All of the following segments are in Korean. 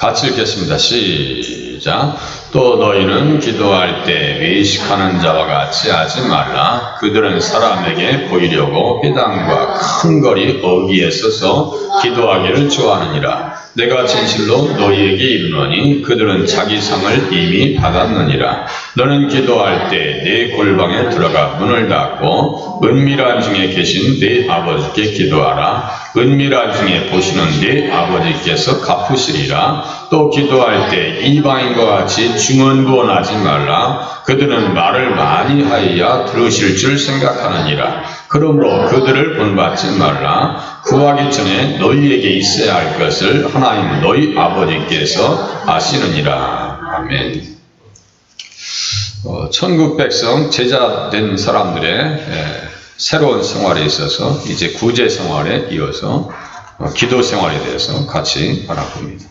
같이 읽겠습니다. 시작. 또 너희는 기도할 때 외식하는 자와 같이 하지 말라. 그들은 사람에게 보이려고 회당과 큰 거리 어귀에 서서 기도하기를 좋아하느니라. 내가 진실로 너희에게 이르노니 그들은 자기 상을 이미 받았느니라. 너는 기도할 때 내 골방에 들어가 문을 닫고 은밀한 중에 계신 네 아버지께 기도하라. 은밀한 중에 보시는 네 아버지께서 갚으시리라. 또 기도할 때 이방인과 같이 중언부언하지 말라. 그들은 말을 많이 하여야 들으실 줄 생각하느니라. 그러므로 그들을 본받지 말라. 구하기 전에 너희에게 있어야 할 것을 하나님 너희 아버지께서 아시느니라. 아멘. 천국 백성 제자 된 사람들의 새로운 생활에 있어서 이제 구제 생활에 이어서 기도 생활에 대해서 같이 알아봅니다.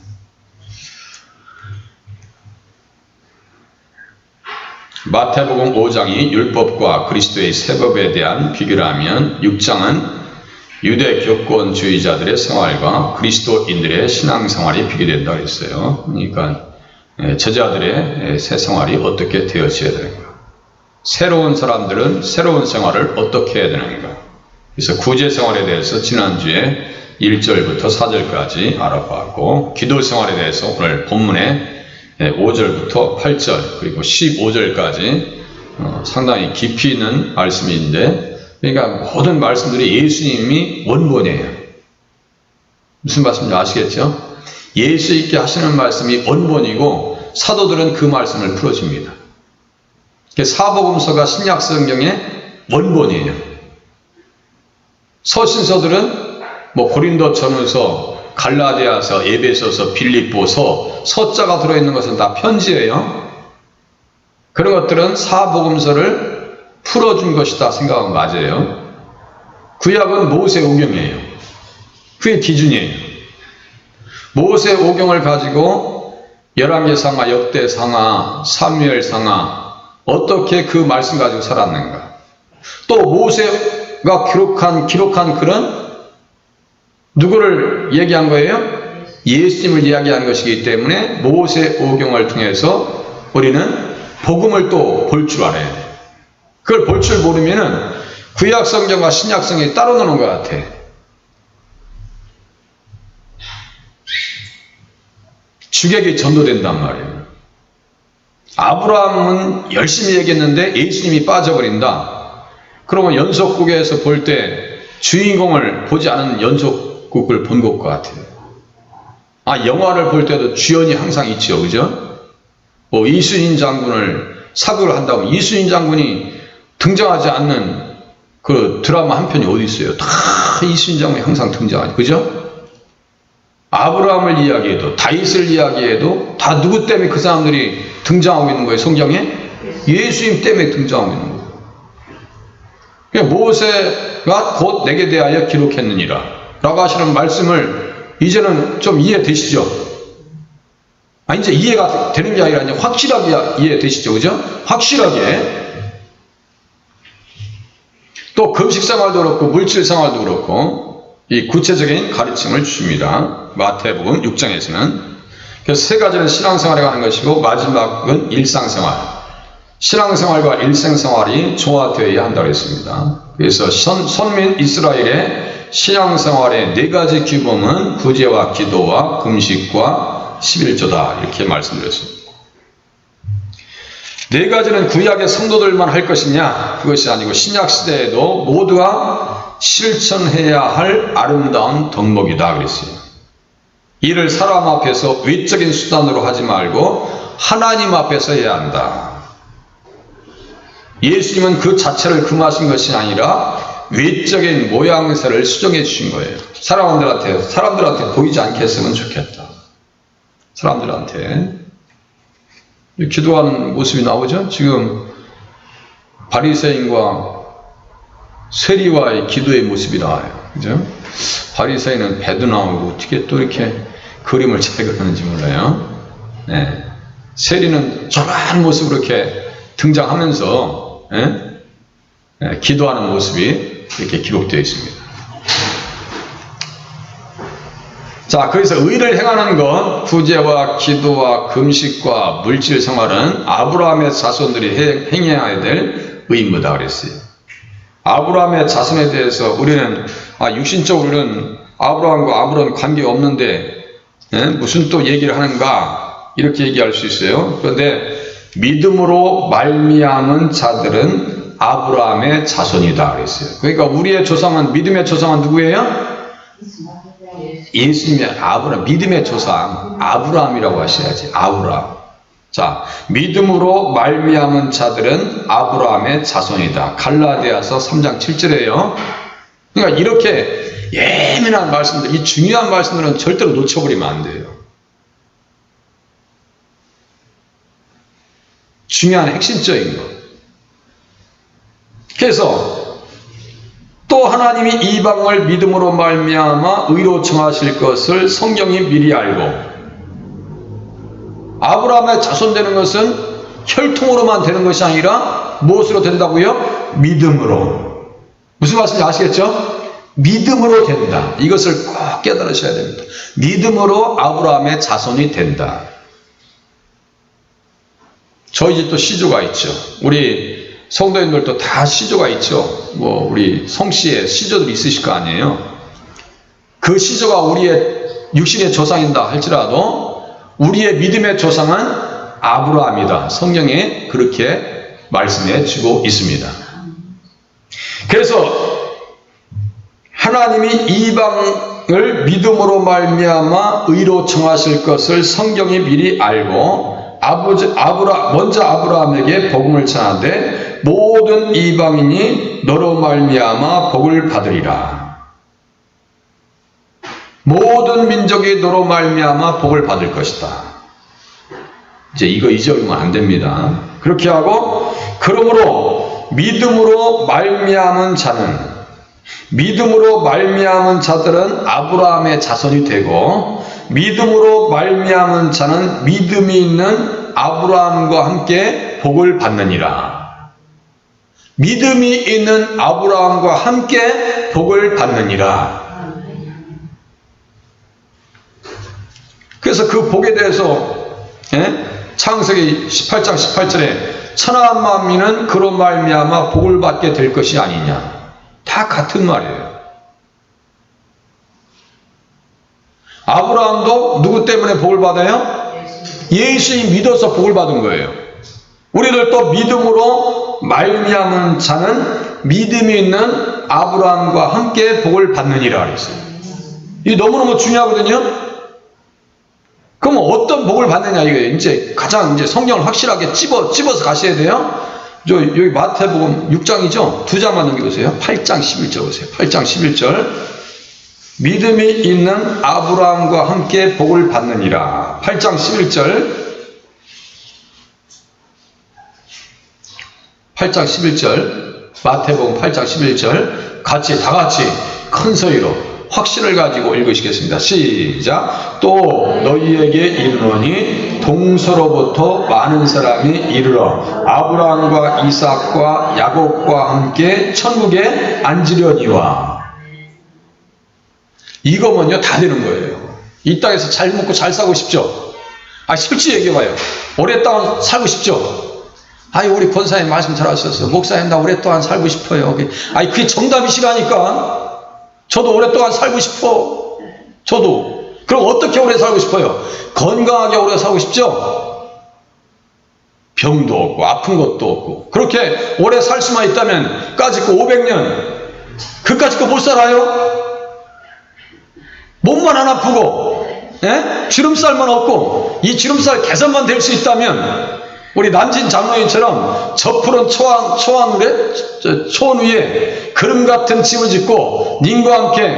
마태복음 5장이 율법과 그리스도의 세법에 대한 비교라면 6장은 유대 교권주의자들의 생활과 그리스도인들의 신앙생활이 비교된다고 했어요. 그러니까 제자들의 새 생활이 어떻게 되어져야 되는가, 새로운 사람들은 새로운 생활을 어떻게 해야 되는가. 그래서 구제 생활에 대해서 지난주에 1절부터 4절까지 알아봤고, 기도 생활에 대해서 오늘 본문에 5절부터 8절 그리고 15절까지 상당히 깊이 있는 말씀인데, 그러니까 모든 말씀들이 예수님이 원본이에요. 무슨 말씀인지 아시겠죠? 예수님께 하시는 말씀이 원본이고 사도들은 그 말씀을 풀어줍니다. 사복음서가 신약성경의 원본이에요. 서신서들은 고린도 전후서, 갈라디아서, 에베소서, 빌립보서, 서자가 들어있는 것은 다 편지예요. 그런 것들은 사복음서를 풀어준 것이다 생각하면 맞아요. 구약은 모세오경이에요. 그게 기준이에요. 모세오경을 가지고 열왕기상하, 역대상하, 사무엘상하 어떻게 그 말씀 가지고 살았는가. 또 모세가 기록한 글은 누구를 얘기한 거예요? 예수님을 이야기한 것이기 때문에 모세오경을 통해서 우리는 복음을 또 볼 줄 알아야 돼. 그걸 볼 줄 모르면은 구약성경과 신약성경이 따로 노는 것 같아. 주객이 전도된단 말이에요. 아브라함은 열심히 얘기했는데 예수님이 빠져버린다. 그러면 연속국에서 볼 때 주인공을 보지 않은 연속국을 본 것 같아요. 영화를 볼 때도 주연이 항상 있죠, 그죠? 이순신 장군을 사극을 한다고 이순신 장군이 등장하지 않는 그 드라마 한 편이 어디 있어요? 다 이순신 장군이 항상 등장하죠, 그죠? 아브라함을 이야기해도, 다윗을 이야기해도 다 누구 때문에 그 사람들이 등장하고 있는 거예요, 성경에? 예수님 때문에 등장하고 있는 거예요. 그러니까 모세가 곧 내게 대하여 기록했느니라 라고 하시는 말씀을 이제는 좀 이해되시죠? 이제 이해가 되는 게 아니라 이제 확실하게 이해되시죠, 그죠? 확실하게. 또 금식 생활도 그렇고 물질 생활도 그렇고 이 구체적인 가르침을 주십니다. 마태복음 6장에서는. 그래서 세 가지는 신앙생활에 관한 것이고 마지막은 일상생활. 신앙생활과 일생생활이 조화되어야 한다고 했습니다. 그래서 선민 이스라엘의 신앙생활의 네 가지 규범은 구제와 기도와 금식과 11조다 이렇게 말씀드렸습니다. 네 가지는 구약의 성도들만 할 것이냐? 그것이 아니고 신약시대에도 모두가 실천해야 할 아름다운 덕목이다 그랬어요. 이를 사람 앞에서 외적인 수단으로 하지 말고 하나님 앞에서 해야 한다. 예수님은 그 자체를 금하신 것이 아니라 외적인 모양새를 수정해 주신 거예요. 사람들한테 보이지 않게 했으면 좋겠다. 사람들한테 기도하는 모습이 나오죠. 지금 바리새인과 세리와의 기도의 모습이 나와요. 그죠? 바리새인은 배도 나오고 어떻게 또 이렇게 그림을 잘 그리는지 몰라요. 네. 세리는 저러한 모습으로 이렇게 등장하면서 기도하는 모습이 이렇게 기록되어 있습니다. 자, 그래서 의를 행하는 것, 구제와 기도와 금식과 물질 생활은 아브라함의 자손들이 행해야 될 의무다 그랬어요. 아브라함의 자손에 대해서 우리는 육신적으로는 아브라함과 아무런 관계 없는데 무슨 또 얘기를 하는가 이렇게 얘기할 수 있어요. 그런데 믿음으로 말미암은 자들은 아브라함의 자손이다 그랬어요. 그러니까 우리의 조상은, 믿음의 조상은 누구예요? 예수님의 아브라함, 믿음의 조상 아브라함이라고 하셔야지. 아브라함. 자, 믿음으로 말미암은 자들은 아브라함의 자손이다. 갈라디아서 3장 7절이에요. 그러니까 이렇게 예민한 말씀들, 이 중요한 말씀들은 절대로 놓쳐버리면 안 돼요. 중요한 핵심적인 것. 그래서 또 하나님이 이방을 믿음으로 말미암아 의로 정하실 것을 성경이 미리 알고, 아브라함의 자손 되는 것은 혈통으로만 되는 것이 아니라 무엇으로 된다고요? 믿음으로. 무슨 말씀인지 아시겠죠? 믿음으로 된다. 이것을 꼭 깨달으셔야 됩니다. 믿음으로 아브라함의 자손이 된다. 저희 집도 시조가 있죠. 우리 성도님들도 다 시조가 있죠. 우리 성씨에 시조들이 있으실 거 아니에요. 그 시조가 우리의 육신의 조상이다 할지라도 우리의 믿음의 조상은 아브라함이다. 성경에 그렇게 말씀해 주고 있습니다. 그래서 하나님이 이방을 믿음으로 말미암아 의로 정하실 것을 성경이 미리 알고 먼저 아브라함에게 복음을 전하되 모든 이방인이 너로 말미암아 복을 받으리라. 모든 민족이 너로 말미암아 복을 받을 것이다. 이제 이거 잊어버리면 안 됩니다. 그렇게 하고, 그러므로 믿음으로 말미암은 자들은 아브라함의 자손이 되고, 믿음으로 말미암은 자는 믿음이 있는 아브라함과 함께 복을 받느니라. 믿음이 있는 아브라함과 함께 복을 받느니라. 그래서 그 복에 대해서 창세기 18장 18절에 천하 만민은 그로 말미암아 복을 받게 될 것이 아니냐. 다 같은 말이에요. 아브라함도 누구 때문에 복을 받아요? 예수님 믿어서 복을 받은 거예요. 우리들도 믿음으로 말미암은 자는 믿음이 있는 아브라함과 함께 복을 받느니라 그랬어요. 이게 너무너무 중요하거든요. 그럼 어떤 복을 받느냐 이거예요. 이제 가장 성경을 확실하게 집어서 가셔야 돼요. 여기 마태복음 6장이죠. 2장만 넘겨보세요. 8장 11절 보세요. 8장 11절. 믿음이 있는 아브라함과 함께 복을 받느니라. 8장 11절. 8장 11절. 마태복음 8장 11절. 다 같이 큰 소리로 확신을 가지고 읽으시겠습니다. 시작. 또 너희에게 이르노니 동서로부터 많은 사람이 이르러 아브라함과 이삭과 야곱과 함께 천국에 앉으려니와. 이거면요 다 되는 거예요. 이 땅에서 잘 먹고 잘 살고 싶죠? 솔직히 얘기해봐요. 오랫동안 살고 싶죠? 우리 권사님 말씀 잘 하셨어. 목사님 나 오랫동안 살고 싶어요. 그게 정답이시라니까. 저도 오랫동안 살고 싶어. 저도. 그럼 어떻게 오래 살고 싶어요? 건강하게 오래 살고 싶죠? 병도 없고 아픈 것도 없고. 그렇게 오래 살 수만 있다면 까짓거 500년 그까짓 거 못 살아요? 몸만 안 아프고 주름살만 없고 이 주름살 개선만 될 수 있다면 우리 남진 장로님처럼 저 푸른 초원 위에 그름 같은 집을 짓고 님과 함께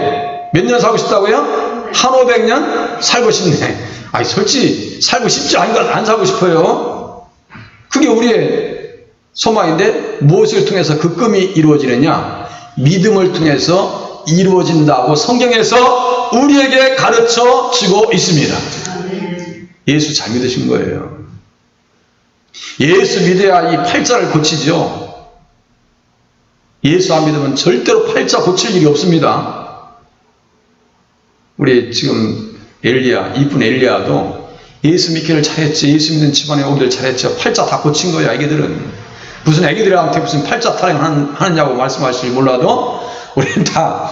몇 년 살고 싶다고요? 1500년 살고 싶네. 솔직히 살고 싶지 안 살고 싶어요. 그게 우리의 소망인데 무엇을 통해서 그 꿈이 이루어지느냐? 믿음을 통해서 이루어진다고 성경에서 우리에게 가르쳐 주고 있습니다. 예수 잘 믿으신 거예요. 예수 믿어야 이 팔자를 고치죠. 예수 안 믿으면 절대로 팔자 고칠 일이 없습니다. 우리 지금 엘리야, 이쁜 엘리야도 예수 믿기를 잘했지. 예수 믿는 집안에 오기를 잘했죠. 팔자 다 고친 거야. 애기들은 무슨 애기들한테 무슨 팔자 타령하느냐고 말씀하실지 몰라도 우리는 다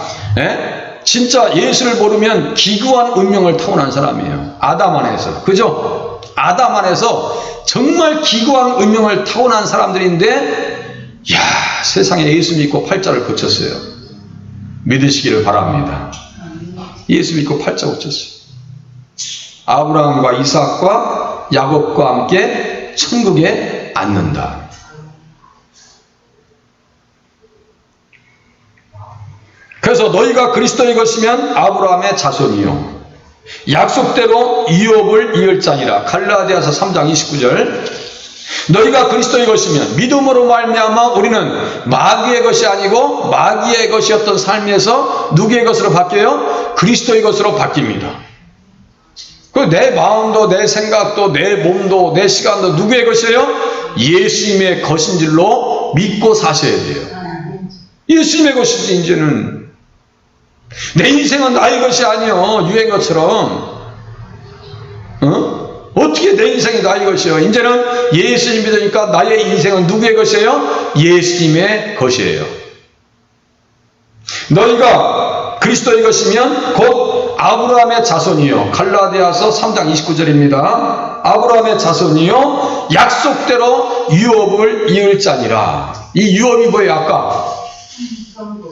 진짜 예수를 모르면 기구한 운명을 타고난 사람이에요. 아담 안에서. 그죠? 아담 안에서 정말 기구한 운명을 타고난 사람들인데 세상에 예수 믿고 팔자를 고쳤어요. 믿으시기를 바랍니다. 예수 믿고 팔자 고쳤어요. 아브라함과 이삭과 야곱과 함께 천국에 앉는다. 그래서 너희가 그리스도의 것이면 아브라함의 자손이요 약속대로 유업을 이을 자니라. 갈라디아서 3장 29절. 너희가 그리스도의 것이면 믿음으로 말미암아 우리는 마귀의 것이 아니고 마귀의 것이었던 삶에서 누구의 것으로 바뀌어요? 그리스도의 것으로 바뀝니다. 내 마음도 내 생각도 내 몸도 내 시간도 누구의 것이에요? 예수님의 것인 줄로 믿고 사셔야 돼요. 예수님의 것이지. 이제는 내 인생은 나의 것이 아니요. 유행어처럼 어떻게 내 인생이 나의 것이에요? 이제는 예수님 믿으니까 나의 인생은 누구의 것이에요? 예수님의 것이에요. 너희가 그리스도의 것이면 곧 아브라함의 자손이요. 갈라디아서 3장 29절입니다. 아브라함의 자손이요 약속대로 유업을 이을 자니라. 이 유업이 뭐예요? 아까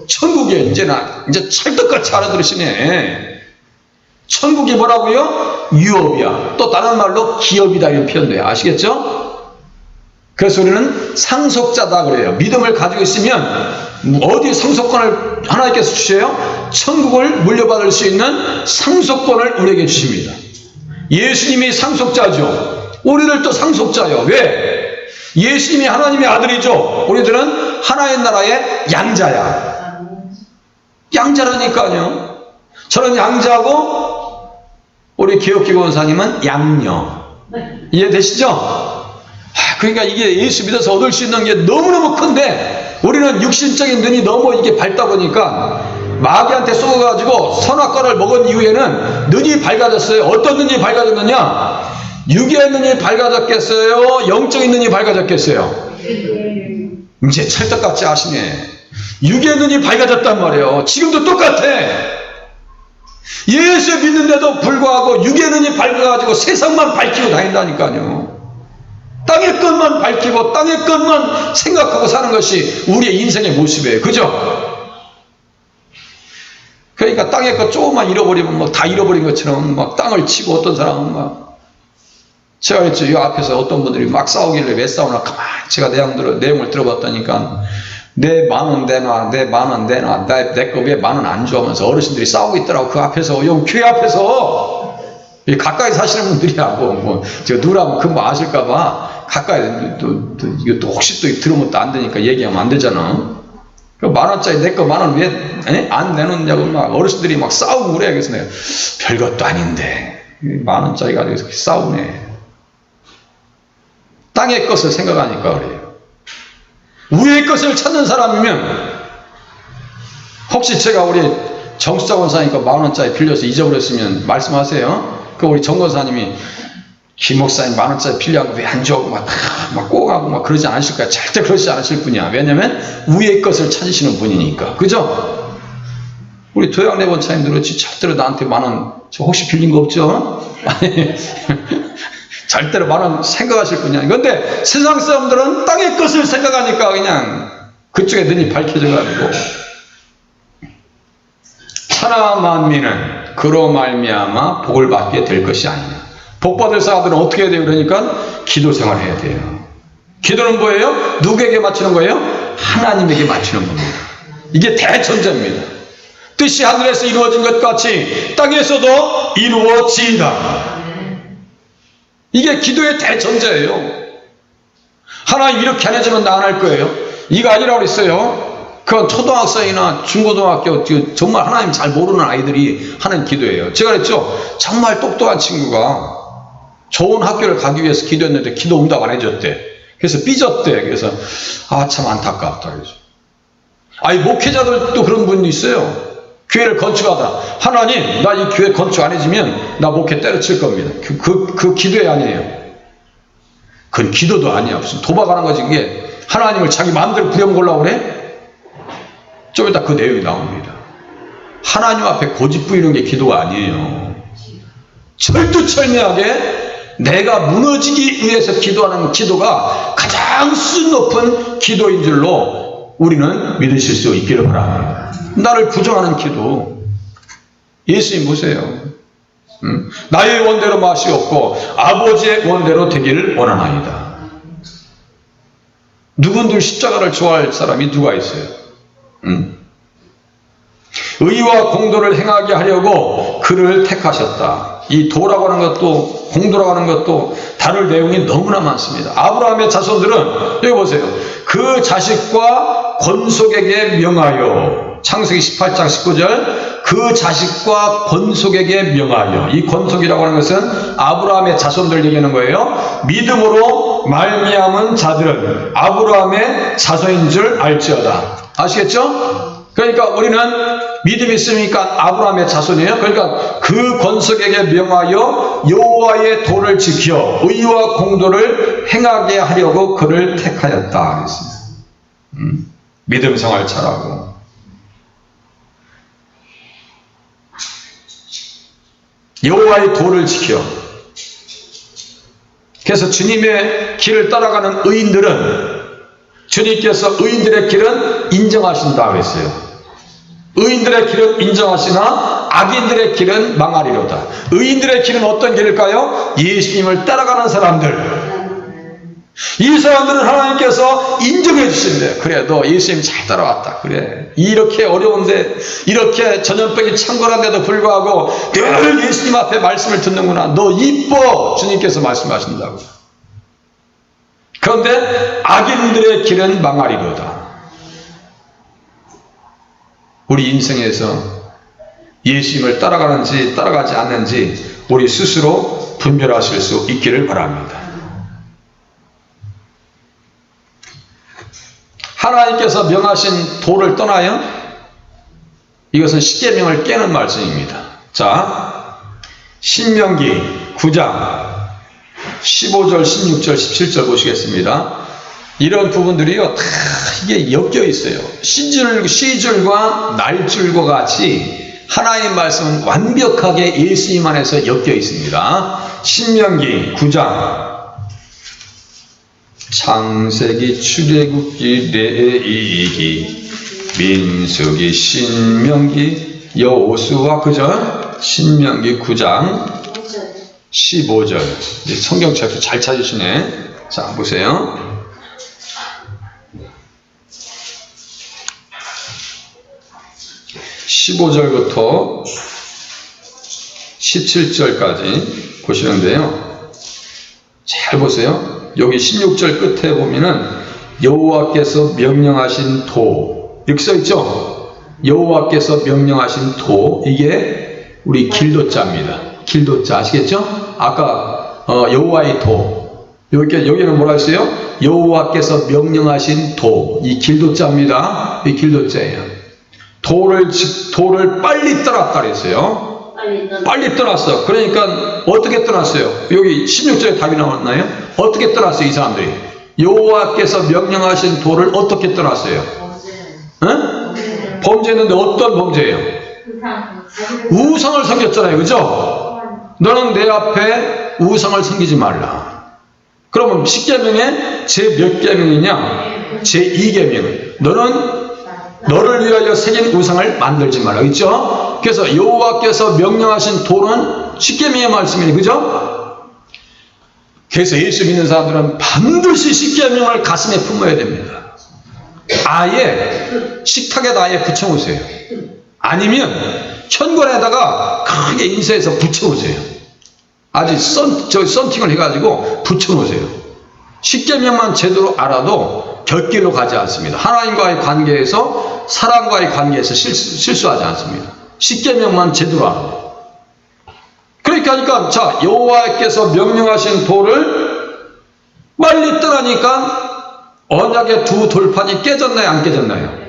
천국이에요. 이제 찰떡같이 알아들으시네. 천국이 뭐라고요? 유업이야. 또 다른 말로 기업이다 이런 표현돼요. 아시겠죠? 그래서 우리는 상속자다 그래요. 믿음을 가지고 있으면 어디 상속권을 하나님께서 주세요? 천국을 물려받을 수 있는 상속권을 우리에게 주십니다. 예수님이 상속자죠. 우리들도 상속자요. 왜? 예수님이 하나님의 아들이죠. 우리들은 하나의 나라의 양자야. 양자라니까요. 저는 양자고 우리 개혁기 권사님은 양녀. 이해되시죠? 그러니까 이게 예수 믿어서 얻을 수 있는 게 너무너무 큰데 우리는 육신적인 눈이 너무 이게 밝다 보니까 마귀한테 쏘가지고 선악과를 먹은 이후에는 눈이 밝아졌어요. 어떤 눈이 밝아졌느냐? 육의 눈이 밝아졌겠어요? 영적인 눈이 밝아졌겠어요? 이제 찰떡같이 아시네. 육의 눈이 밝아졌단 말이에요. 지금도 똑같아. 예수 믿는데도 불구하고 육의 눈이 밝아가지고 세상만 밝히고 다닌다니까요. 땅의 것만 밝히고 땅의 것만 생각하고 사는 것이 우리의 인생의 모습이에요. 그죠? 그러니까 땅의 것 조금만 잃어버리면 뭐 다 잃어버린 것처럼 막 땅을 치고 어떤 사람은 막 제가 그랬죠. 이 앞에서 어떤 분들이 막 싸우길래 왜 싸우나 가만히 제가 내용을 들어봤다니까 내 10,000원 내놔, 내 10,000원 내놔, 내 거 왜 10,000원 안 줘 하면서 어르신들이 싸우고 있더라고. 그 앞에서, 요 교회 앞에서. 가까이 사시는 분들이라고, 뭐, 제가 누구라고 금방 아실까봐, 가까이, 이거 또 혹시 또 들으면 또 안 되니까 얘기하면 안 되잖아. 그 10,000원짜리 내 거 10,000원 왜, 안 내놓냐고 막 어르신들이 막 싸우고 그래. 그래서 내가 별것도 아닌데, 10,000원짜리 가지고 이렇게 싸우네. 땅의 것을 생각하니까 그래요. 위의 것을 찾는 사람이면 혹시 제가 우리 정수자 권사니까 10,000원짜리 빌려서 잊어버렸으면 말씀하세요. 그 우리 정 권사님이 김 목사님 10,000원짜리 빌려하고 왜 안 줘? 막 꼬가고 막 그러지 않으실 거야. 절대 그러지 않으실 분이야. 왜냐면 위의 것을 찾으시는 분이니까. 그죠? 우리 도양래 권사님도 그렇지. 절대로 나한테 10,000원 저 혹시 빌린 거 없죠? 아니 절대로 10,000원 생각하실 분이야. 그런데 세상 사람들은 땅의 것을 생각하니까 그냥 그쪽에 눈이 밝혀져가지고 천하 만민은 그로 말미암아 복을 받게 될 것이 아니냐. 복 받을 사람들은 어떻게 해야 돼요? 그러니까 기도 생활을 해야 돼요. 기도는 뭐예요? 누구에게 맞추는 거예요? 하나님에게 맞추는 겁니다. 이게 대천재입니다. 뜻이 하늘에서 이루어진 것 같이 땅에서도 이루어지이다. 이게 기도의 대전제예요. 하나님 이렇게 안 해주면 나 안 할 거예요. 이거 아니라고 그랬어요. 그건 초등학생이나 중고등학교 정말 하나님 잘 모르는 아이들이 하는 기도예요. 제가 그랬죠. 정말 똑똑한 친구가 좋은 학교를 가기 위해서 기도했는데 기도 응답 안 해줬대. 그래서 삐졌대. 그래서 참 안타깝다. 그래서 목회자들도 그런 분이 있어요. 교회를 건축하다. 하나님, 나 이 교회 건축 안 해주면 나 목회 때려칠 겁니다. 그 기도에 아니에요. 그건 기도도 아니야. 무슨 도박하는 거지. 그게 하나님을 자기 마음대로 부려먹으려고 그래? 좀 이따 그 내용이 나옵니다. 하나님 앞에 고집 부리는 게 기도가 아니에요. 철두철미하게 내가 무너지기 위해서 기도하는 기도가 가장 수준 높은 기도인 줄로 우리는 믿으실 수 있기를 바랍니다. 나를 부정하는 기도. 예수님 보세요. 나의 원대로 마시옵고 아버지의 원대로 되기를 원하나이다. 누군들 십자가를 좋아할 사람이 누가 있어요? 의와 공도를 행하게 하려고 그를 택하셨다. 이 도라고 하는 것도 공도라고 하는 것도 다룰 내용이 너무나 많습니다. 아브라함의 자손들은 여기 보세요. 그 자식과 권속에게 명하여, 창세기 18장 19절, 그 자식과 권속에게 명하여. 이 권속이라고 하는 것은 아브라함의 자손들 얘기하는 거예요. 믿음으로 말미암은 자들은 아브라함의 자손인 줄 알지어다. 아시겠죠? 그러니까 우리는 믿음이 있으니까 아브라함의 자손이에요. 그러니까 그 권속에게 명하여 여호와의 도를 지켜 의와 공도를 행하게 하려고 그를 택하였다 그랬습니다. 믿음 생활 잘하고. 여호와의 도를 지켜. 그래서 주님의 길을 따라가는 의인들은, 주님께서 의인들의 길은 인정하신다 그랬어요. 의인들의 길은 인정하시나 악인들의 길은 망하리로다. 의인들의 길은 어떤 길일까요? 예수님을 따라가는 사람들. 이 사람들은 하나님께서 인정해 주신대요. 그래, 너 예수님 잘 따라왔다. 그래, 이렇게 어려운데, 이렇게 전염병이 창궐한데도 불구하고 늘 예수님 앞에 말씀을 듣는구나. 너 이뻐. 주님께서 말씀하신다고. 그런데 악인들의 길은 망하리로다. 우리 인생에서 예수님을 따라가는지 따라가지 않는지 우리 스스로 분별하실 수 있기를 바랍니다. 하나님께서 명하신 도를 떠나요? 이것은 십계명을 깨는 말씀입니다. 자, 신명기 9장 15절, 16절, 17절 보시겠습니다. 이런 부분들이요, 다 이게 엮여 있어요. 시줄과 날줄과 같이 하나님 말씀은 완벽하게 예수님 안에서 엮여 있습니다. 신명기 9장, 창세기, 출애굽기, 레위기, 민수기, 신명기, 여호수아, 그죠? 신명기 9장 15절. 성경책도 잘 찾으시네. 자, 보세요. 15절부터 17절까지 보시는데요. 잘 보세요. 여기 16절 끝에 보면은 여호와께서 명령하신 도, 이렇게 써있죠? 여호와께서 명령하신 도, 이게 우리 길도자입니다. 길도자 아시겠죠? 아까 여호와의 도, 여기는 뭐라 했어요? 여호와께서 명령하신 도, 이 길도자입니다. 이 길도자예요. 도를 빨리 떠났다 그랬어요. 빨리 떠났어. 그러니까 어떻게 떠났어요? 여기 16절에 답이 나왔나요? 어떻게 떠났어요, 이 사람들이? 여호와께서 명령하신 도를 어떻게 떠났어요? 범죄했는데 어떤 범죄예요? 우상을 섬겼잖아요, 그죠? 너는 내 앞에 우상을 섬기지 말라. 그러면 10계명에 제 몇 계명이냐? 제 2계명. 너를 위하여 새긴 우상을 만들지 말라. 그렇죠? 그래서 여호와께서 명령하신 도는 10계명의 말씀이에요. 그죠? 그래서 예수 믿는 사람들은 반드시 10계명을 가슴에 품어야 됩니다. 아예 식탁에다 아예 붙여놓으세요. 아니면 현관에다가 크게 인쇄해서 붙여놓으세요. 아주 썬팅을 해가지고 붙여놓으세요. 10계명만 제대로 알아도 곁길로 가지 않습니다. 하나님과의 관계에서, 사람과의 관계에서 실수하지 않습니다. 10계명만 제대로 알아요. 그러니까 자, 여호와께서 명령하신 도를 빨리 떠나니까 언약의 두 돌판이 깨졌나요, 안 깨졌나요?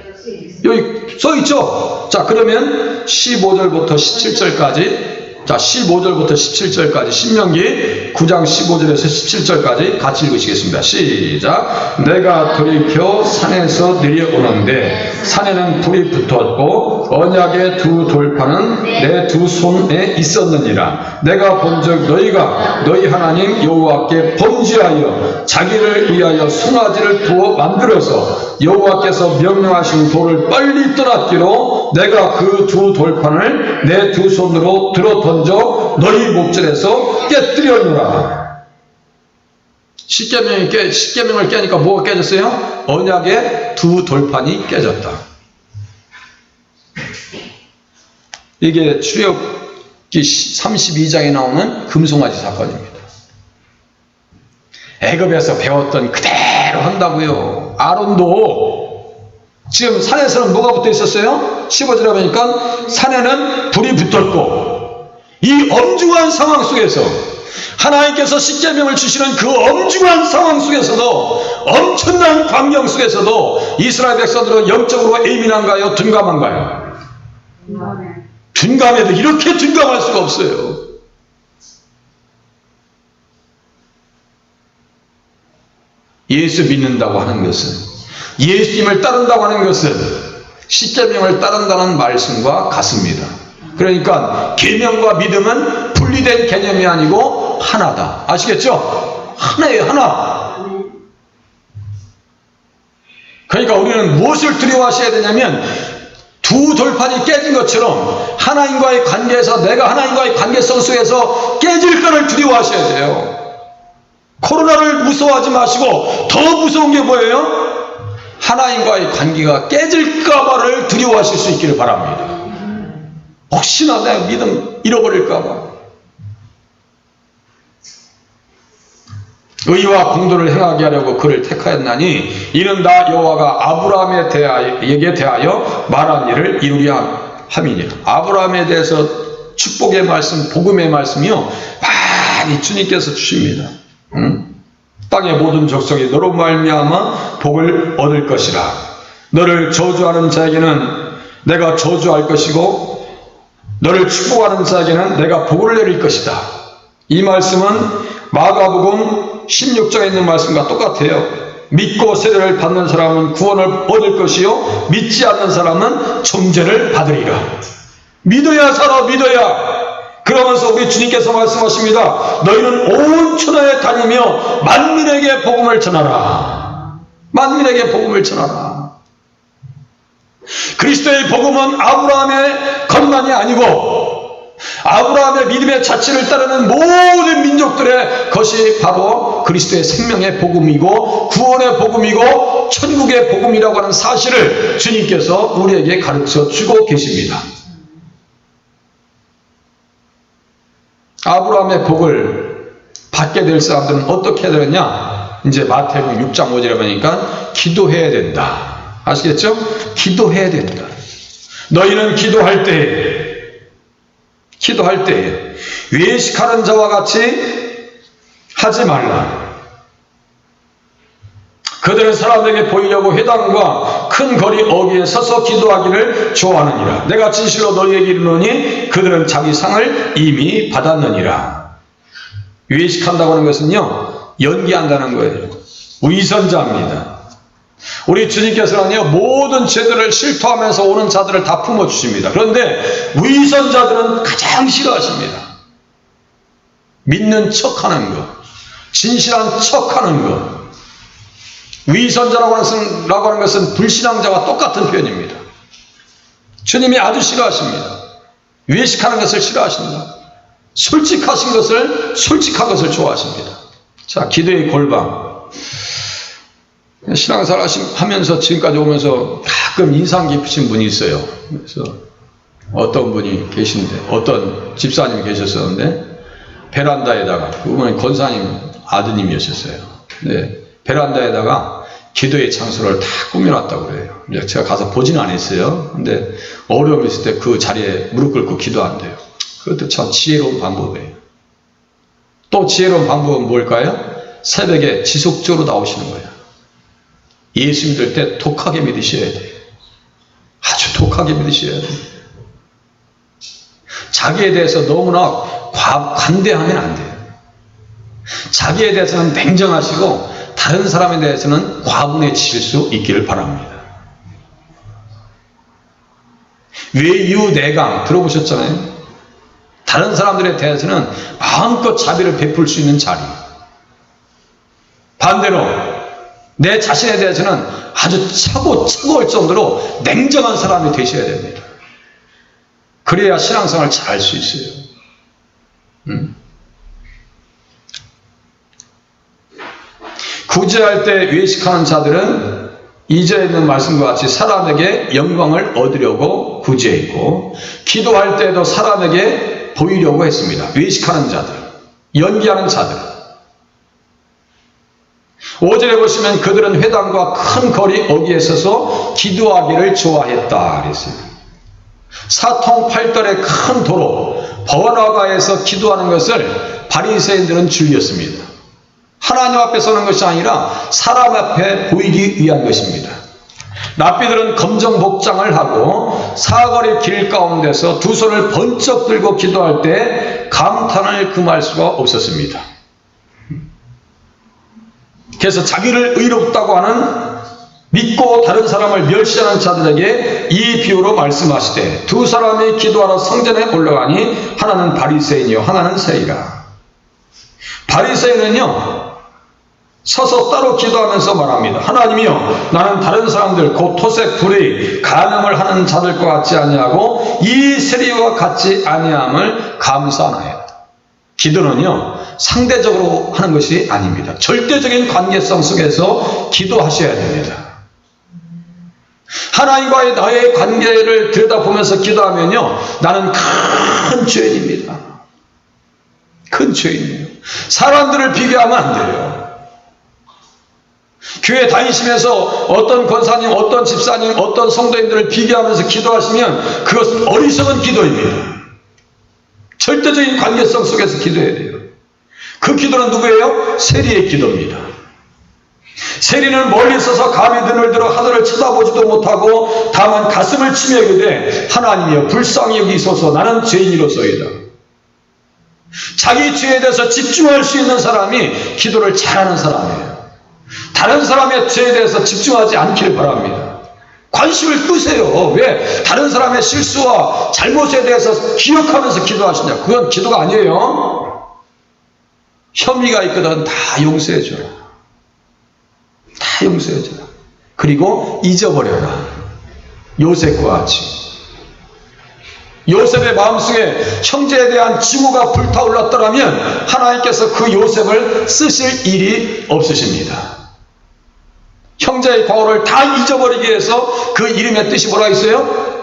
여기 써 있죠? 자, 그러면 15절부터 17절까지, 자, 15절부터 17절까지, 신명기 9장 15절에서 17절까지 같이 읽으시겠습니다. 시작. 내가 돌이켜 산에서 내려오는데 산에는 불이 붙었고 언약의 두 돌판은 내 두 손에 있었느니라. 내가 본즉 너희가 너희 하나님 여호와께 범죄하여 자기를 위하여 송아지를 부어 만들어서 여호와께서 명령하신 돌을 빨리 떠났기로 내가 그 두 돌판을 내 두 손으로 들어 던져 너희 목전에서 깨뜨렸노라. 십계명을 깨니까 뭐가 깨졌어요? 언약의 두 돌판이 깨졌다. 이게 출애굽기 32장에 나오는 금송아지 사건입니다. 애굽에서 배웠던 그대로 한다고요. 아론도 지금 산에서는 뭐가 붙어 있었어요? 15절에 보니까 산에는 불이 붙었고, 이 엄중한 상황 속에서 하나님께서 십계명을 주시는 그 엄중한 상황 속에서도, 엄청난 광경 속에서도 이스라엘 백성들은 영적으로 예민한가요? 둔감한가요? 둔감해도 이렇게 둔감할 수가 없어요. 예수 믿는다고 하는 것은, 예수님을 따른다고 하는 것은 십계명을 따른다는 말씀과 같습니다. 그러니까 계명과 믿음은 분리된 개념이 아니고 하나다. 아시겠죠? 하나예요, 하나. 그러니까 우리는 무엇을 두려워하셔야 되냐면, 두 돌판이 깨진 것처럼 하나님과의 관계에서, 내가 하나님과의 관계성 속에서 깨질 것을 두려워하셔야 돼요. 코로나를 무서워하지 마시고 더 무서운 게 뭐예요? 하나님과의 관계가 깨질까봐를 두려워하실 수 있기를 바랍니다. 혹시나 내 믿음 잃어버릴까봐. 의와 공도를 행하게 하려고 그를 택하였나니 이는 다 여호와가 아브라함에게 대하여 말한 일을 이루려 함이니라. 아브라함에 대해서 축복의 말씀, 복음의 말씀이요, 많이 주님께서 주십니다. 땅의 모든 족속이 너로 말미암아 복을 얻을 것이라. 너를 저주하는 자에게는 내가 저주할 것이고 너를 축복하는 자에게는 내가 복을 내릴 것이다. 이 말씀은 마가복음 16장에 있는 말씀과 똑같아요. 믿고 세례를 받는 사람은 구원을 얻을 것이요 믿지 않는 사람은 정죄를 받으리라. 믿어야 살아, 믿어야. 그러면서 우리 주님께서 말씀하십니다. 너희는 온 천하에 다니며 만민에게 복음을 전하라. 만민에게 복음을 전하라. 그리스도의 복음은 아브라함의 것만이 아니고 아브라함의 믿음의 자취를 따르는 모든 민족들의 것이 바로 그리스도의 생명의 복음이고 구원의 복음이고 천국의 복음이라고 하는 사실을 주님께서 우리에게 가르쳐 주고 계십니다. 아브라함의 복을 받게 될 사람들은 어떻게 해야 되느냐? 이제 마태복음 6장 5절에 보니까 기도해야 된다. 아시겠죠? 기도해야 된다. 너희는 기도할 때에 외식하는 자와 같이 하지 말라. 그들은 사람에게 보이려고 회당과 큰 거리 어귀에 서서 기도하기를 좋아하느니라. 내가 진실로 너희에게 이르노니 그들은 자기 상을 이미 받았느니라. 외식한다고 하는 것은요, 연기한다는 거예요. 위선자입니다. 우리 주님께서는요, 모든 죄들을 실토하면서 오는 자들을 다 품어주십니다. 그런데 위선자들은 가장 싫어하십니다. 믿는 척하는 것, 진실한 척하는 것. 위선자라고 하는 것은 불신앙자와 똑같은 표현입니다. 주님이 아주 싫어하십니다. 외식하는 것을 싫어하십니다. 솔직한 것을 좋아하십니다. 자, 기도의 골방. 신앙생활 하면서 지금까지 오면서 가끔 인상 깊으신 분이 있어요. 그래서 어떤 분이 계신데, 어떤 집사님이 계셨었는데, 베란다에다가, 그분은 권사님 아드님이었어요. 네. 베란다에다가 기도의 장소를 다 꾸며놨다고 그래요. 제가 가서 보지는 않았어요. 근데 어려움이 있을 때 그 자리에 무릎 꿇고 기도한대요. 그것도 참 지혜로운 방법이에요. 또 지혜로운 방법은 뭘까요? 새벽에 지속적으로 나오시는 거예요. 예수 믿을 때 독하게 믿으셔야 돼요. 아주 독하게 믿으셔야 돼요. 자기에 대해서 너무나 관대하면 안 돼요. 자기에 대해서는 냉정하시고 다른 사람에 대해서는 과분해지실 수 있기를 바랍니다. 외유내강 들어보셨잖아요. 다른 사람들에 대해서는 마음껏 자비를 베풀 수 있는 자리. 반대로 내 자신에 대해서는 아주 차고올 정도로 냉정한 사람이 되셔야 됩니다. 그래야 신앙생활을 잘 할 수 있어요. 구제할 때 외식하는 자들은 2절에 있는 말씀과 같이 사람에게 영광을 얻으려고 구제했고, 기도할 때도 사람에게 보이려고 했습니다. 외식하는 자들, 연기하는 자들. 5절에 보시면 그들은 회당과 큰 거리 어귀에 서서 기도하기를 좋아했다 그랬어요. 사통팔달의 큰 도로 번화가에서 기도하는 것을 바리새인들은 즐겼습니다. 하나님 앞에 서는 것이 아니라 사람 앞에 보이기 위한 것입니다. 랍비들은 검정 복장을 하고 사거리 길 가운데서 두 손을 번쩍 들고 기도할 때 감탄을 금할 수가 없었습니다. 그래서 자기를 의롭다고 하는 믿고 다른 사람을 멸시하는 자들에게 이 비유로 말씀하시되, 두 사람이 기도하러 성전에 올라가니 하나는 바리새인이요 하나는 세리라. 바리새인은요 서서 따로 기도하면서 말합니다. 하나님이여, 나는 다른 사람들 곧 토색, 불의, 간음을 하는 자들과 같지 아니하고 이 세리와 같지 아니함을 감사하나이다. 기도는요 상대적으로 하는 것이 아닙니다. 절대적인 관계성 속에서 기도하셔야 됩니다. 하나님과의 나의 관계를 들여다보면서 기도하면요, 나는 큰 죄인입니다. 큰 죄인이에요. 사람들을 비교하면 안 돼요. 교회 다니시면서 어떤 권사님, 어떤 집사님, 어떤 성도님들을 비교하면서 기도하시면 그것은 어리석은 기도입니다. 절대적인 관계성 속에서 기도해야 돼요. 그 기도는 누구예요? 세리의 기도입니다. 세리는 멀리 있어서 감히 눈을 들어 하늘을 쳐다보지도 못하고 다만 가슴을 치며 이르되, 하나님이여 불쌍히 여기소서, 나는 죄인이로소이다. 자기 죄에 대해서 집중할 수 있는 사람이 기도를 잘하는 사람이에요. 다른 사람의 죄에 대해서 집중하지 않기를 바랍니다. 관심을 끄세요. 왜? 다른 사람의 실수와 잘못에 대해서 기억하면서 기도하시냐? 그건 기도가 아니에요. 혐의가 있거든 다 용서해줘라. 다 용서해줘라. 그리고 잊어버려라. 요셉과 같이. 요셉의 마음속에 형제에 대한 증오가 불타올랐더라면 하나님께서 그 요셉을 쓰실 일이 없으십니다. 형제의 과오를 다 잊어버리기 위해서 그 이름의 뜻이 뭐라 있어요?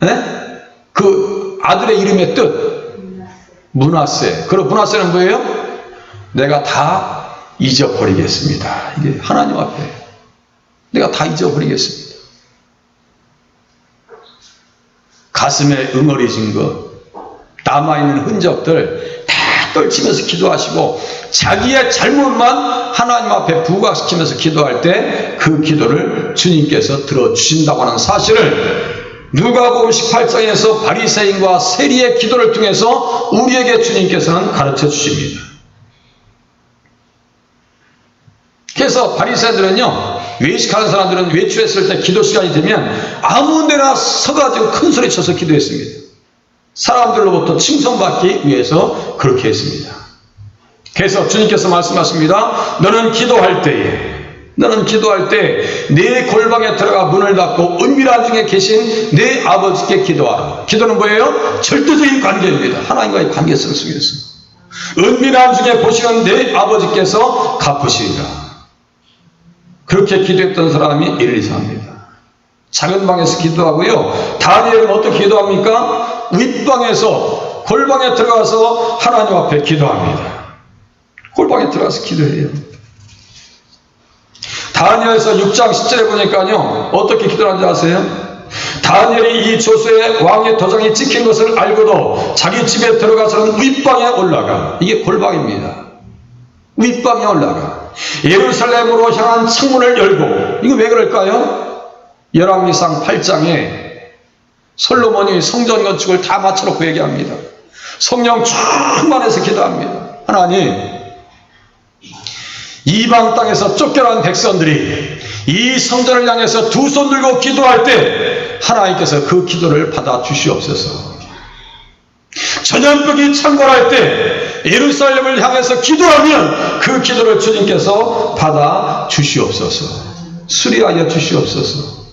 네? 그 아들의 이름의 뜻 므낫세. 그럼 므낫세는 뭐예요? 내가 다 잊어버리겠습니다. 이게 하나님 앞에 내가 다 잊어버리겠습니다. 가슴에 응어리진 것, 남아있는 흔적들 다 떨치면서 기도하시고 자기의 잘못만 하나님 앞에 부각시키면서 기도할 때 그 기도를 주님께서 들어주신다고 하는 사실을 누가복음 18장에서 바리새인과 세리의 기도를 통해서 우리에게 주님께서는 가르쳐 주십니다. 그래서 바리새인들은요, 외식하는 사람들은 외출했을 때 기도 시간이 되면 아무 데나 서가지고 큰 소리 쳐서 기도했습니다. 사람들로부터 칭송받기 위해서 그렇게 했습니다. 그래서 주님께서 말씀하십니다. 너는 기도할 때 내 골방에 들어가 문을 닫고 은밀한 중에 계신 내 아버지께 기도하라. 기도는 뭐예요? 절대적인 관계입니다. 하나님과의 관계성 속에서 은밀한 중에 보시는 내 아버지께서 갚으시리라. 그렇게 기도했던 사람이 엘리사입니다. 작은 방에서 기도하고요, 다니엘은 어떻게 기도합니까? 윗방에서 골방에 들어가서 하나님 앞에 기도합니다. 골방에 들어가서 기도해요. 다니엘서 6장 10절에 보니까요, 어떻게 기도하는지 아세요? 다니엘이 이 조수의 왕의 도장이 찍힌 것을 알고도 자기 집에 들어가서는 윗방에 올라가. 이게 골방입니다. 윗방에 올라가 예루살렘으로 향한 창문을 열고. 이거 왜 그럴까요? 열왕기상 8장에 솔로몬이 성전 건축을 다 마쳐놓고 얘기합니다. 성령 충만해서 기도합니다. 하나님, 이방 땅에서 쫓겨난 백성들이 이 성전을 향해서 두 손 들고 기도할 때 하나님께서 그 기도를 받아 주시옵소서. 전염병이 창궐할 때 예루살렘을 향해서 기도하면 그 기도를 주님께서 받아 주시옵소서. 수리하여 주시옵소서.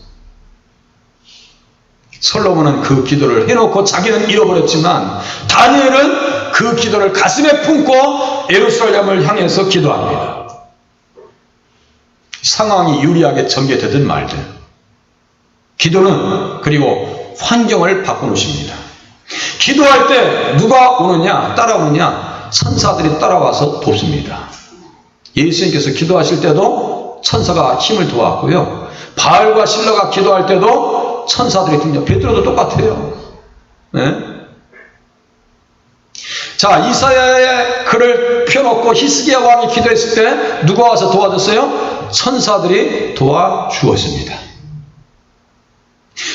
솔로몬은 그 기도를 해놓고 자기는 잃어버렸지만 다니엘은 그 기도를 가슴에 품고 예루살렘을 향해서 기도합니다. 상황이 유리하게 전개되든 말든 기도는 그리고 환경을 바꿔놓으십니다. 기도할 때 누가 오느냐, 따라오느냐? 천사들이 따라와서 돕습니다. 예수님께서 기도하실 때도 천사가 힘을 도왔고요. 바알과 실라가 기도할 때도 천사들이 등장. 베드로도 똑같아요. 네? 자, 이사야의 글을 펴놓고 히스기야 왕이 기도했을 때 누가 와서 도와줬어요? 천사들이 도와주었습니다.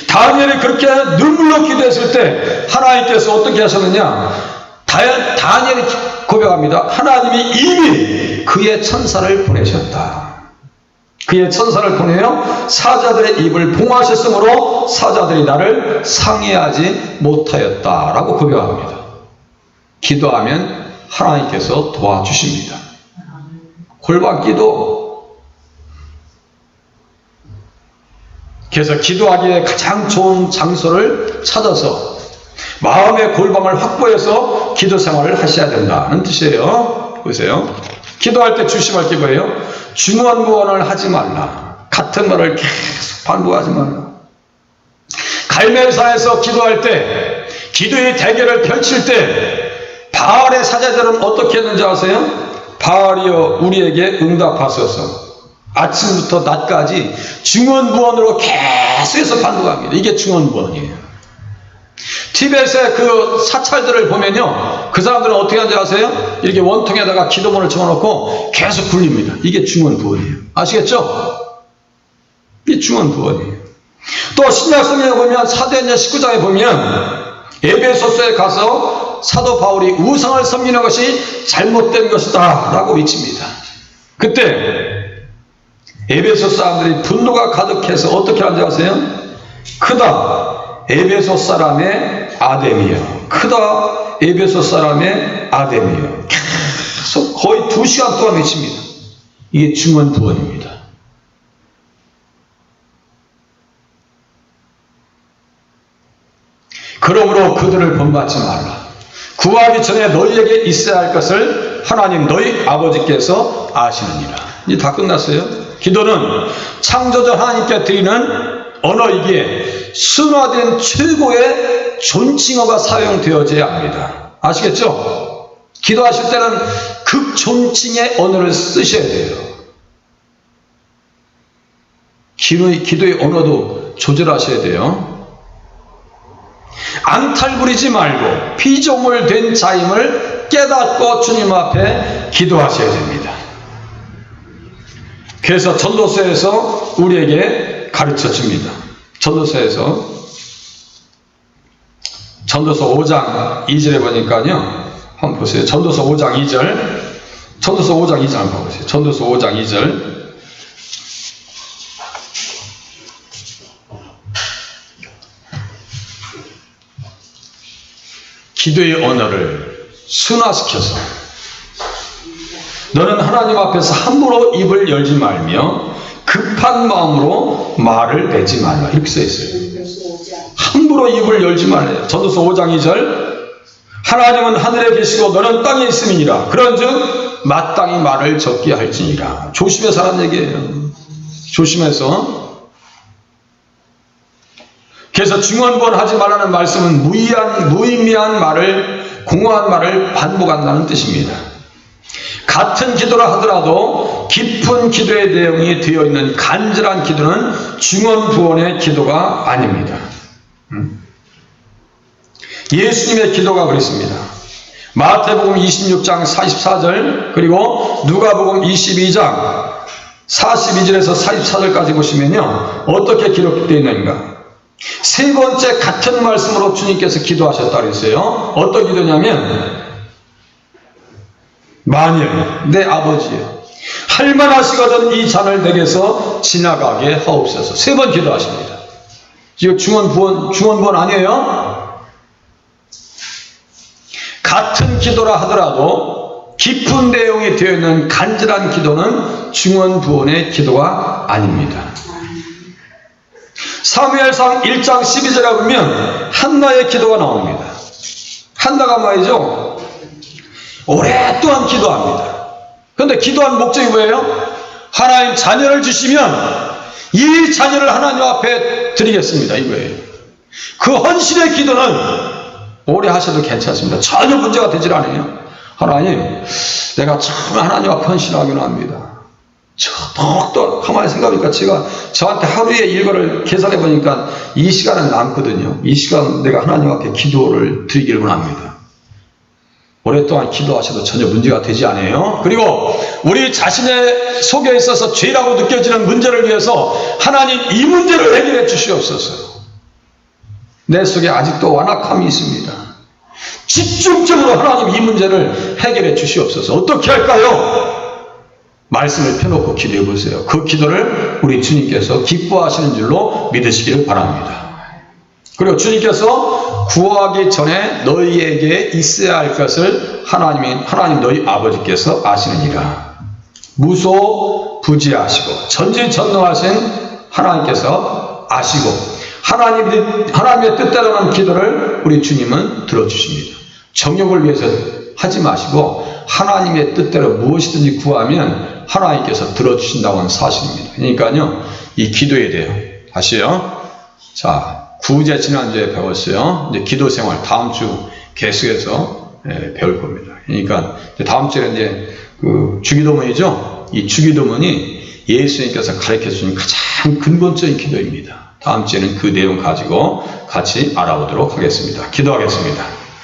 다니엘이 그렇게 눈물로 기도했을 때 하나님께서 어떻게 하셨느냐? 다니엘이 고백합니다. 하나님이 이미 그의 천사를 보내셨다. 그의 천사를 보내어 사자들의 입을 봉하셨으므로 사자들이 나를 상해하지 못하였다라고 고백합니다. 기도하면 하나님께서 도와주십니다. 골방 기도. 그래서 기도하기에 가장 좋은 장소를 찾아서 마음의 골방을 확보해서 기도 생활을 하셔야 된다는 뜻이에요. 보세요. 기도할 때 조심할 게 뭐예요? 중언부언을 하지 말라. 같은 말을 계속 반복하지 말라. 갈멜사에서 기도할 때, 기도의 대결을 펼칠 때 바알의 사제들은 어떻게 했는지 아세요? 바알이여 우리에게 응답하소서. 아침부터 낮까지 중언부언으로 계속해서 반복합니다. 이게 중언부언이에요. 티벳의 그 사찰들을 보면요, 그 사람들은 어떻게 하는지 아세요? 이렇게 원통에다가 기도문을 적어놓고 계속 굴립니다. 이게 중언부언이에요. 아시겠죠? 이게 중언부언이에요. 또 신약성경에 보면 사도행전 19장에 보면 에베소서에 가서 사도 바울이 우상을 섬기는 것이 잘못된 것이다 라고 외칩니다. 그때 에베소 사람들이 분노가 가득해서 어떻게 하는지 아세요? 크다 에베소 사람의 아데미여, 크다 에베소 사람의 아데미여, 계속 거의 2시간 동안 외칩니다. 이게 중언부언입니다. 그러므로 그들을 본받지 말라. 구하기 전에 너희에게 있어야 할 것을 하나님 너희 아버지께서 아시느니라. 이제 다 끝났어요. 기도는 창조자 하나님께 드리는 언어이기에 순화된 최고의 존칭어가 사용되어져야 합니다. 아시겠죠? 기도하실 때는 극존칭의 언어를 쓰셔야 돼요. 기도의 언어도 조절하셔야 돼요. 앙탈 부리지 말고 피조물 된 자임을 깨닫고 주님 앞에 기도하셔야 됩니다. 그래서 전도서에서 우리에게 가르쳐 줍니다. 전도서 5장 2절에 보니까요, 한번 보세요. 전도서 5장 2절, 전도서 5장 2절 한번 보세요. 전도서 5장 2절. 기도의 언어를 순화시켜서 너는 하나님 앞에서 함부로 입을 열지 말며 급한 마음으로 말을 내지 말라. 이렇게 써 있어요. 함부로 입을 열지 말래요. 전도서 5장 2절. 하나님은 하늘에 계시고 너는 땅에 있음이니라. 그런즉 마땅히 말을 적게 할지니라. 조심해서 하라는 얘기예요. 조심해서. 그래서 중언부언하지 말라는 말씀은 무의미한 말을, 공허한 말을 반복한다는 뜻입니다. 같은 기도를 하더라도 깊은 기도의 내용이 되어 있는 간절한 기도는 중언부언의 기도가 아닙니다. 예수님의 기도가 그랬습니다. 마태복음 26장 44절 그리고 누가복음 22장 42절에서 44절까지 보시면요, 어떻게 기록되어 있는가. 세 번째 같은 말씀으로 주님께서 기도하셨다고 했어요. 어떤 기도냐면, 만일 내 아버지여 할만하시거든 이 잔을 내게서 지나가게 하옵소서. 세 번 기도하십니다. 이거 중언부언 아니에요? 같은 기도라 하더라도 깊은 내용이 되어 있는 간절한 기도는 중언부언의 기도가 아닙니다. 사무엘상 1장 12절에 보면 한나의 기도가 나옵니다. 한나가 말이죠, 오랫동안 기도합니다. 그런데 기도한 목적이 뭐예요? 하나님 자녀를 주시면 이 자녀를 하나님 앞에 드리겠습니다, 이거예요. 그 헌신의 기도는 오래 하셔도 괜찮습니다. 전혀 문제가 되질 않아요. 하나님, 내가 참 하나님 앞에 헌신하기로 합니다. 더욱더 가만히 생각해보니까 제가 저한테 하루에 일과를 계산해 보니까 이 시간은 남거든요. 이 시간 내가 하나님 앞에 기도를 드리기를 합니다. 오랫동안 기도하셔도 전혀 문제가 되지 않아요. 그리고 우리 자신의 속에 있어서 죄라고 느껴지는 문제를 위해서 하나님 이 문제를 해결해 주시옵소서. 내 속에 아직도 완악함이 있습니다. 집중적으로 하나님 이 문제를 해결해 주시옵소서. 어떻게 할까요? 말씀을 펴놓고 기도해 보세요. 그 기도를 우리 주님께서 기뻐하시는 줄로 믿으시기를 바랍니다. 그리고 주님께서 구하기 전에 너희에게 있어야 할 것을 하나님 너희 아버지께서 아시느니라. 무소부지하시고 전지전능하신 하나님께서 아시고 하나님의 뜻대로는 기도를 우리 주님은 들어주십니다. 정욕을 위해서 하지 마시고 하나님의 뜻대로 무엇이든지 구하면 하나님께서 들어주신다고 하는 사실입니다. 그러니까요, 이 기도에 대해요. 다시요. 자, 구제 지난주에 배웠어요. 이제 기도 생활 다음 주 계속해서 배울 겁니다. 그러니까 다음 주에 이제 그 주기도문이죠. 이 주기도문이 예수님께서 가르쳐 주신 가장 근본적인 기도입니다. 다음 주에는 그 내용 가지고 같이 알아보도록 하겠습니다. 기도하겠습니다.